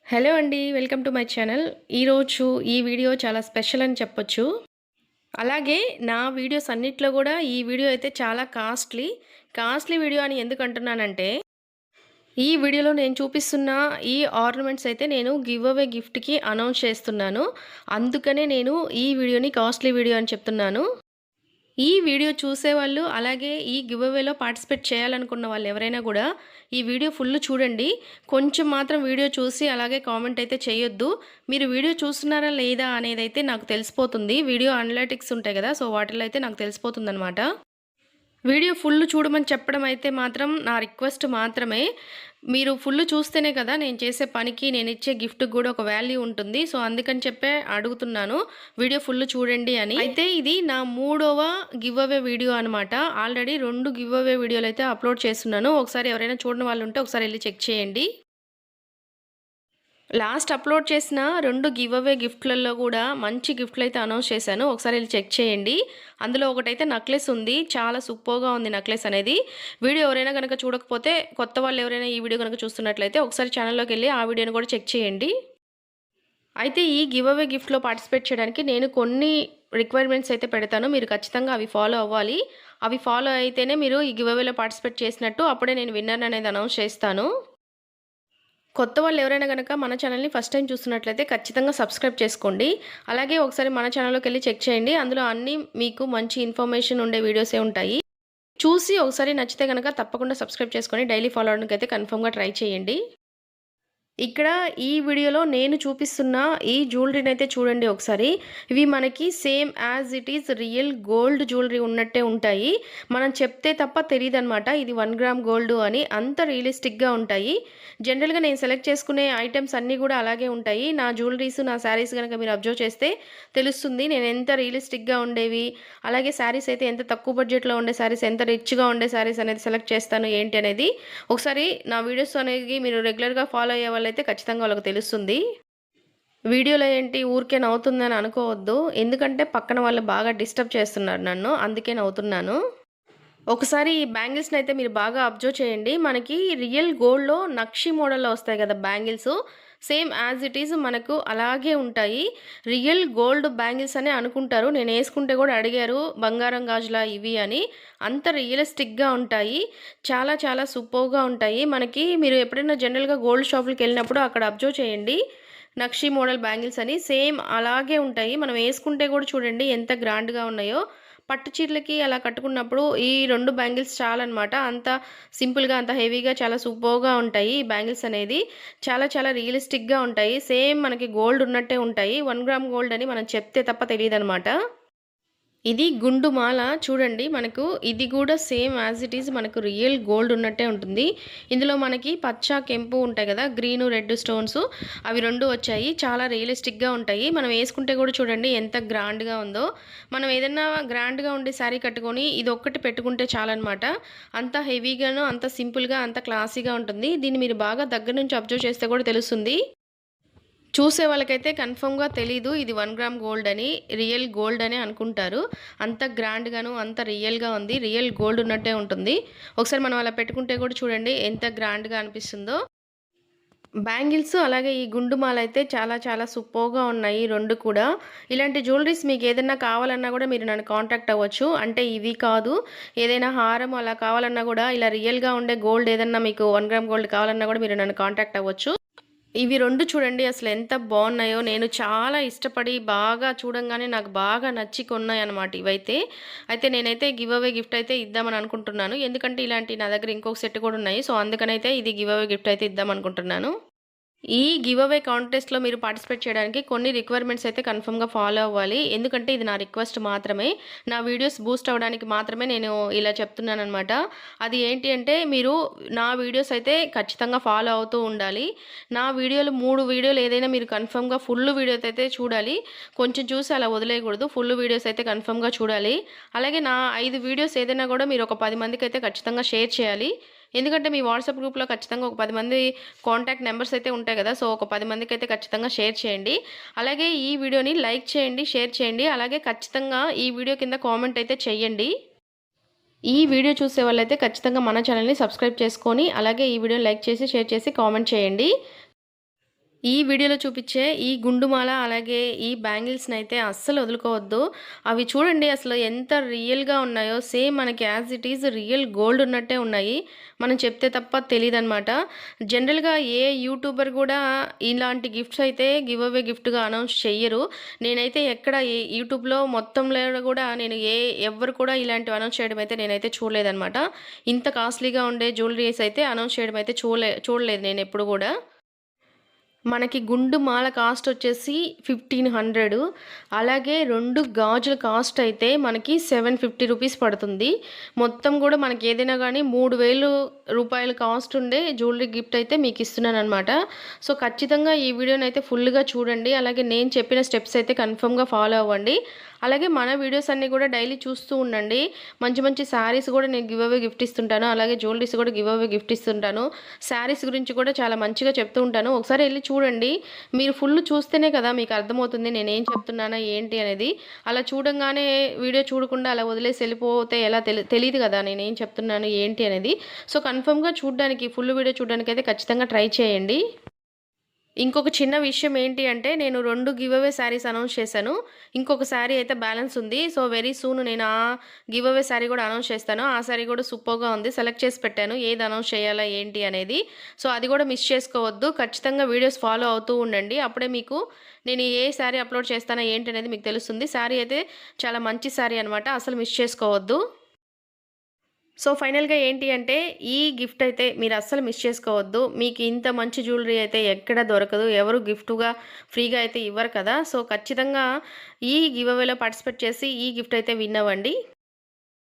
Hello అండి. Welcome to my channel. ఈరోజు ఈ వీడియో చాలా స్పెషల్ అని చెప్పొచ్చు. అలాగే నా వీడియోస్ అన్నిట్లో గూడా ఈ వీడియో అయితే చాలా కాస్ట్‌లీ వీడియో అని ఎందుకు అంటున్నానంటే, ఈ వీడియోలో నేను చూపిస్తున్న ఈ ఆర్నమెంట్స్ అయితే నేను గివ్ అవే గిఫ్ట్‌కి అనౌన్స్ చేస్తున్నాను. అందుకనే నేను ఈ వీడియోని కాస్ట్‌లీ వీడియో అని చెప్తున్నాను. ఈ వీడియో చూసేవాళ్ళు, అలాగే ఈ గివ్ అవేలో పార్టిసిపేట్ చేయాలనుకున్న వాళ్ళు ఎవరైనా గూడా ఈ వీడియో ఫుల్ చూడండి. కొంచెం మాత్రం వీడియో చూసి అలాగే కామెంట్ అయితే చేయొద్దు. మీరు వీడియో చూస్తున్నారా లేదా అనేదైతే నాకు తెలిసిపోతుంది. వీడియో అనలిటిక్స్ ఉంటాయి గదా! సో, వాటిలో అయితే నాకు తెలిసిపోతుందనమాట. వీడియో ఫుల్ చూడమని చెప్పడం అయితే మాత్రం నా రిక్వెస్ట్ మాత్రమే. మీరు ఫుల్ చూస్తేనే కదా నేను చేసే పనికి, నేనిచ్చే గిఫ్ట్‌కి గూడా ఒక వాల్యూ ఉంటుంది. సో, అందుకని చెప్పే అడుగుతున్నాను. వీడియో ఫుల్ చూడండి అని. అయితే ఇది నా మూడవ గివ్ అవే వీడియో అనమాట. ఆల్రెడీ 2 గివ్ అవే వీడియోలైతే అప్‌లోడ్ చేసున్నాను. ఒకసారి ఎవరైనా చూడని వాళ్ళుంటే ఒకసారి ఎళ్లి చెక్ చేయండి. లాస్ట్ అప్‌లోడ్ చేసిన 2 గివ్ అవే గిఫ్ట్‌లలో గూడా మంచి గిఫ్ట్‌లయితే అనౌన్స్ చేశాను. ఒకసారి ఎళ్లి చెక్ చేయండి. అందులో ఒకటైతే నెక్లెస్ ఉంది. చాలా సూపర్‌గా ఉంది నెక్లెస్ అనేది. వీడియో ఎవరైనా గనక చూడకపోతే, కొత్త వాళ్ళు ఎవరైనా ఈ వీడియో గనక చూస్తున్నట్లయితే ఒకసారి ఛానల్‌లోకెళ్ళి ఆ వీడియోని కూడా చెక్ చేయండి. అయితే ఈ గివ్ అవే గిఫ్ట్‌లో పార్టిసిపేట్ చేయడానికి నేను కొన్ని రిక్వైర్మెంట్స్ అయితే పెడతాను. మీరు ఖచ్చితంగా అవి ఫాలో అవ్వాలి. అవి ఫాలో అయితేనే మీరు ఈ గివ్ అవేలో పార్టిసిపేట్ చేసినట్టు. అప్పుడే నేను విన్నర్‌ని అనేది అనౌన్స్ చేస్తాను. కొత్త వాళ్ళు ఎవరైనా గనక మన ఛానల్‌ని ఫస్ట్ టైమ్ చూస్తున్నట్లయితే ఖచ్చితంగా సబ్స్క్రైబ్ చేసుకోండి. అలాగే ఒకసారి మన ఛానల్‌లోకెళ్ళి చెక్ చేయండి. అందులో అన్నీ మీకు మంచి ఇన్ఫర్మేషన్ ఉండే వీడియోసే ఉంటాయి. చూసి ఒకసారి నచ్చితే గనక తప్పకుండా సబ్స్క్రైబ్ చేసుకొని డైలీ ఫాలో అవ్వడానికైతే కన్ఫర్మ్‌గా ట్రై చేయండి. ఇక్కడ ఈ వీడియోలో నేను చూపిస్తున్న ఈ జ్యువెలరీనైతే చూడండి ఒకసారి. ఇవి మనకి same as it is real gold jewellery ఉన్నట్టే ఉంటాయి. మనం చెప్తే తప్ప తెలీదనమాట ఇది 1 గ్రామ్ గోల్డ్ అని. అంత రియలిస్టిక్‌గా ఉంటాయి. జనరల్‌గా నేను సెలెక్ట్ చేసుకునే ఐటెమ్స్ అన్నీ గూడా అలాగే ఉంటాయి. నా జ్యువెలరీస్, నా శారీస్ గనక మీరు అబ్జర్వ్ చేస్తే తెలుస్తుంది. నేను ఎంత రియలిస్టిక్‌గా ఉండేవి, అలాగే శారీస్ అయితే ఎంత తక్కువ బడ్జెట్‌లో ఉండే శారీస్, ఎంత రిచ్‌గా ఉండే శారీస్ అనేది సెలెక్ట్ చేస్తాను ఏంటి అనేది. ఒకసారి నా వీడియోస్ అనేవి మీరు రెగ్యులర్‌గా ఫాలో అయ్యే వాళ్ళైతే ఖచ్చితంగా వాళ్ళకి తెలుస్తుంది. వీడియోలో ఏంటి ఊరికే నవ్వుతుందని అనుకోవద్దు. ఎందుకంటే పక్కన వాళ్ళు బాగా డిస్టర్బ్ చేస్తున్నారు నన్ను. అందుకే నవ్వుతున్నాను. ఒకసారి ఈ బ్యాంగిల్స్‌నైతే మీరు బాగా అబ్జర్వ్ చేయండి. మనకి రియల్ గోల్డ్‌లో నక్షి మోడల్‌లో వస్తాయి గదా bangles. Same as it is మనకు అలాగే ఉంటాయి. రియల్ గోల్డ్ బ్యాంగిల్స్ అనే అనుకుంటారు. నేనేసుకుంటే గూడా అడిగారు బంగారం గాజులా ఇవి అని. అంత రియలిస్టిక్‌గా ఉంటాయి. చాలా చాలా సూపర్‌గా ఉంటాయి. మనకి మీరు ఎప్పుడైనా జనరల్‌గా గోల్డ్ షాపులకెళ్ళినప్పుడు అక్కడ అబ్జర్వ్ చేయండి. నక్షి మోడల్ బ్యాంగిల్స్ అని సేమ్ అలాగే ఉంటాయి. మనం ఏసుకుంటే గూడా చూడండి ఎంత గ్రాండ్‌గా ఉన్నాయో. పట్టు చీరలకి అలా కట్టుకున్నప్పుడు ఈ 2 బ్యాంగిల్స్ చాలనమాట. అంత సింపుల్‌గా, అంత హెవీగా చాలా సూపర్‌గా ఉంటాయి ఈ బ్యాంగిల్స్ అనేది. చాలా చాలా రియలిస్టిక్‌గా ఉంటాయి. సేమ్ మనకి గోల్డ్ ఉన్నట్టే ఉంటాయి. 1 గ్రామ్ గోల్డ్ అని మనం చెప్తే తప్ప తెలీదనమాట. ఇది గుండు మాల చూడండి. మనకు ఇది గూడా సేమ్ యాజ్ ఇట్ ఈజ్ మనకు రియల్ గోల్డ్ ఉన్నట్టే ఉంటుంది. ఇందులో మనకి పచ్చ, కెంపు ఉంటాయి గదా! గ్రీను, రెడ్ స్టోన్స్ అవి 2 వచ్చాయి. చాలా రియలిస్టిక్‌గా ఉంటాయి. మనం వేసుకుంటే గూడా చూడండి ఎంత గ్రాండ్‌గా ఉందో. మనం ఏదన్నా గ్రాండ్‌గా ఉండే శారీ కట్టుకొని ఇదొక్కటి పెట్టుకుంటే చాలనమాట. అంత హెవీగాను, అంత సింపుల్‌గా, అంత క్లాసీగా ఉంటుంది. దీన్ని మీరు బాగా దగ్గర నుంచి అబ్జర్వ్ చేస్తే గూడా తెలుస్తుంది. చూసే వాళ్ళకైతే కన్ఫర్మ్‌గా తెలీదు. ఇది 1 గ్రామ్ గోల్డ్ అని. రియల్ గోల్డ్ అనే అనుకుంటారు. అంత గ్రాండ్‌గాను, అంత రియల్‌గా ఉంది. రియల్ గోల్డ్ ఉన్నట్టే ఉంటుంది. ఒకసారి మనం అలా పెట్టుకుంటే కూడా చూడండి ఎంత గ్రాండ్‌గా అనిపిస్తుందో. బ్యాంగిల్స్ అలాగే ఈ గుండు మాలైతే చాలా చాలా సూపర్‌గా ఉన్నాయి 2 కూడా. ఇలాంటి జ్యువెలరీస్ మీకేదన్నా కావాలన్నా గూడా మీరు నన్ను కాంటాక్ట్ అవ్వచ్చు. అంటే ఇవి కాదు, ఏదైనా హారం అలా కావాలన్నా గూడా ఇలా రియల్‌గా ఉండే గోల్డ్ ఏదన్నా మీకు 1 గ్రామ్ గోల్డ్ కావాలన్నా గూడా మీరు నన్ను కాంటాక్ట్ అవ్వచ్చు. ఇవి 2 చూడండి అసలెంత బావున్నాయో. నేను చాలా ఇష్టపడి బాగా చూడంగానే నాకు బాగా నచ్చి కొన్నాయన్నమాట ఇవైతే. అయితే నేనైతే గివ్ అవే గిఫ్ట్ అయితే ఇద్దామని అనుకుంటున్నాను. ఎందుకంటే ఇలాంటి నా దగ్గర ఇంకొక సెట్ కూడా ఉన్నాయి. సో, అందుకనైతే ఇది గివ్ అవే గిఫ్ట్ అయితే ఇద్దామనుకుంటున్నాను. ఈ గివ్ అవే కాంటెస్ట్‌లో మీరు పార్టిసిపేట్ చేయడానికి కొన్ని రిక్వైర్మెంట్స్ అయితే కన్ఫర్మ్‌గా ఫాలో అవ్వాలి. ఎందుకంటే ఇది నా రిక్వెస్ట్ మాత్రమే. నా వీడియోస్ బూస్ట్ అవ్వడానికి మాత్రమే నేను ఇలా చెప్తున్నాననమాట. అది ఏంటి అంటే మీరు నా వీడియోస్ అయితే ఖచ్చితంగా ఫాలో అవుతూ ఉండాలి. నా వీడియోలు 3 వీడియోలు ఏదైనా మీరు కన్ఫర్మ్‌గా ఫుల్ వీడియోస్ అయితే చూడాలి. కొంచెం చూసి అలా వదిలేయకూడదు. ఫుల్ వీడియోస్ అయితే కన్ఫర్మ్‌గా చూడాలి. అలాగే నా 5 వీడియోస్ ఏదైనా కూడా మీరు ఒక 10 మందికైతే ఖచ్చితంగా షేర్ చేయాలి. ఎందుకంటే మీ వాట్సాప్ గ్రూప్‌లో ఖచ్చితంగా ఒక 10 మంది కాంటాక్ట్ నంబర్స్ అయితే ఉంటాయి గదా! సో, ఒక 10 మందికైతే ఖచ్చితంగా షేర్ చేయండి. అలాగే ఈ వీడియోని లైక్ చేయండి, షేర్ చేయండి. అలాగే ఖచ్చితంగా ఈ వీడియో కింద కామెంట్ అయితే చెయ్యండి. ఈ వీడియో చూసే వాళ్ళైతే ఖచ్చితంగా మన ఛానెల్‌ని సబ్స్క్రైబ్ చేసుకొని, అలాగే ఈ వీడియోని లైక్ చేసి, షేర్ చేసి, కామెంట్ చేయండి. ఈ వీడియోలో చూపించే ఈ గుండుమాల అలాగే ఈ బ్యాంగిల్స్‌నైతే అస్సలు వదులుకోవద్దు. అవి చూడండి అసలు ఎంత రియల్‌గా ఉన్నాయో సేమ్ మనకి as it is real gold ఉన్నట్టే ఉన్నాయి. మనం చెప్తే తప్ప తెలీదనమాట. జనరల్‌గా ఏ యూట్యూబర్ గూడా ఇలాంటి గిఫ్ట్స్ అయితే గివ్ అవే గిఫ్ట్‌గా అనౌన్స్ చెయ్యరు. నేనైతే ఎక్కడ యూట్యూబ్‌లో మొత్తంలో గూడా నేను ఎవ్వరు కూడా ఇలాంటివి అనౌన్స్ చేయడం అయితే నేనైతే చూడలేదనమాట. ఇంత కాస్ట్‌లీగా ఉండే జ్యువెలరీస్ అయితే అనౌన్స్ చేయడం అయితే చూడలేదు నేనెప్పుడు గూడా. మనకి గుండు మాల కాస్ట్ వచ్చేసి 1500. అలాగే 2 గాజుల కాస్ట్ అయితే మనకి 750 రూపీస్ పడుతుంది. మొత్తం కూడా మనకి ఏదైనా గానీ 3000 రూపాయల కాస్ట్ ఉండే జ్యువెలరీ గిఫ్ట్ అయితే మీకు ఇస్తున్నాననమాట. సో, ఖచ్చితంగా ఈ వీడియోనైతే ఫుల్‌గా చూడండి. అలాగే నేను చెప్పిన స్టెప్స్ అయితే కన్ఫర్మ్‌గా ఫాలో అవ్వండి. అలాగే మన వీడియోస్ అన్నీ కూడా డైలీ చూస్తూ ఉండండి. మంచి మంచి శారీస్ కూడా నేను గివ్ అవే గిఫ్ట్ ఇస్తుంటాను. అలాగే జ్యువెలరీస్ కూడా గివ్ అవే గిఫ్ట్ ఇస్తుంటాను. శారీస్ గురించి కూడా చాలా మంచిగా చెప్తూ ఉంటాను. ఒకసారి ఎళ్లి చూడండి. మీరు ఫుల్ చూస్తేనే కదా మీకు అర్థమవుతుంది నేనేం చెప్తున్నానా ఏంటి అనేది. అలా చూడంగానే వీడియో చూడకుండా అలా వదిలేసి వెళ్ళిపోతే ఎలా తెలీదు కదా నేనేం చెప్తున్నాను ఏంటి అనేది. సో, కన్ఫర్మ్‌గా చూడడానికి ఫుల్ వీడియో చూడడానికైతే ఖచ్చితంగా ట్రై చేయండి. ఇంకొక చిన్న విషయం ఏంటి అంటే నేను 2 గివ్ అవే శారీస్ అనౌన్స్ చేశాను. ఇంకొక శారీ అయితే బ్యాలెన్స్ ఉంది. సో, వెరీ సూన్ నేను ఆ గివ్ అవే శారీ కూడా అనౌన్స్ చేస్తాను. ఆ శారీ కూడా సూపర్‌గా ఉంది. సెలెక్ట్ చేసి పెట్టాను. ఏది అనౌన్స్ చేయాలా ఏంటి అనేది. సో, అది కూడా మిస్ చేసుకోవద్దు. ఖచ్చితంగా వీడియోస్ ఫాలో అవుతూ ఉండండి. అప్పుడే మీకు నేను ఏ శారీ అప్లోడ్ చేస్తానా ఏంటి అనేది మీకు తెలుస్తుంది. శారీ అయితే చాలా మంచి శారీ అనమాట. అసలు మిస్ చేసుకోవద్దు. సో, ఫైనల్‌గా ఏంటి అంటే, ఈ గిఫ్ట్ అయితే మీరు అస్సలు మిస్ చేసుకోవద్దు. మీకు ఇంత మంచి జ్యువెలరీ అయితే ఎక్కడ దొరకదు. ఎవరు గిఫ్ట్‌గా ఫ్రీగా అయితే ఇవ్వరు కదా! సో, ఖచ్చితంగా ఈ గివ్ అవేలో పార్టిసిపేట్ చేసి ఈ గిఫ్ట్ అయితే విన్ అవ్వండి.